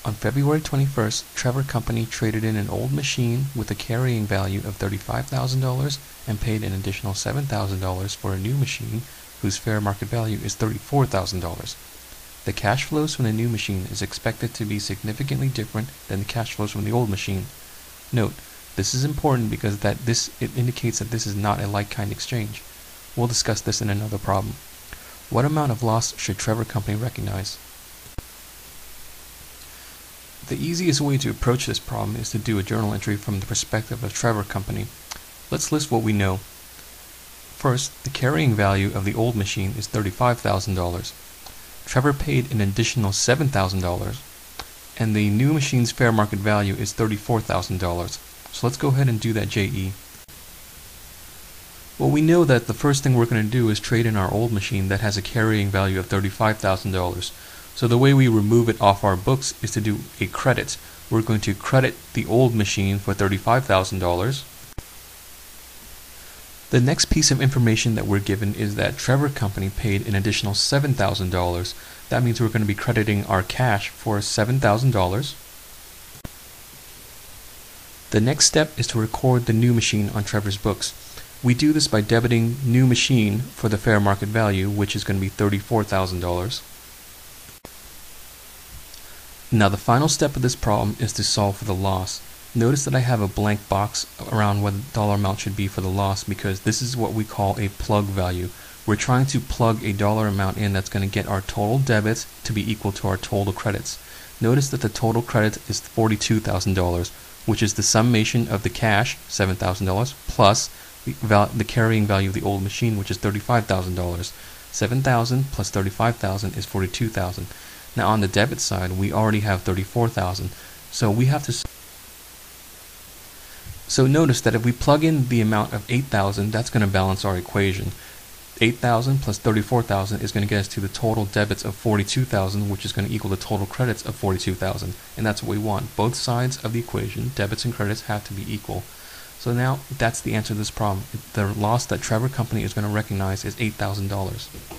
On February 21st, Trevor Company traded in an old machine with a carrying value of $35,000 and paid an additional $7,000 for a new machine whose fair market value is $34,000. The cash flows from the new machine is expected to be significantly different than the cash flows from the old machine. Note, this is important because it indicates that this is not a like-kind exchange. We'll discuss this in another problem. What amount of loss should Trevor Company recognize? The easiest way to approach this problem is to do a journal entry from the perspective of Trevor Company. Let's list what we know. First, the carrying value of the old machine is $35,000. Trevor paid an additional $7,000, and the new machine's fair market value is $34,000. So let's go ahead and do that JE. Well, we know that the first thing we're going to do is trade in our old machine that has a carrying value of $35,000. So the way we remove it off our books is to do a credit. We're going to credit the old machine for $35,000. The next piece of information that we're given is that Trevor Company paid an additional $7,000. That means we're going to be crediting our cash for $7,000. The next step is to record the new machine on Trevor's books. We do this by debiting new machine for the fair market value, which is going to be $34,000. Now the final step of this problem is to solve for the loss. Notice that I have a blank box around what the dollar amount should be for the loss because this is what we call a plug value. We're trying to plug a dollar amount in that's going to get our total debits to be equal to our total credits. Notice that the total credit is $42,000, which is the summation of the cash, $7,000, plus the carrying value of the old machine, which is $35,000. $7,000 plus $35,000 is $42,000. Now on the debit side, we already have $34,000. So notice that if we plug in the amount of $8,000, that's going to balance our equation. $8,000 plus $34,000 is going to get us to the total debits of $42,000, which is going to equal the total credits of $42,000. And that's what we want. Both sides of the equation, debits and credits, have to be equal. So now that's the answer to this problem. The loss that Trevor Company is going to recognize is $8,000.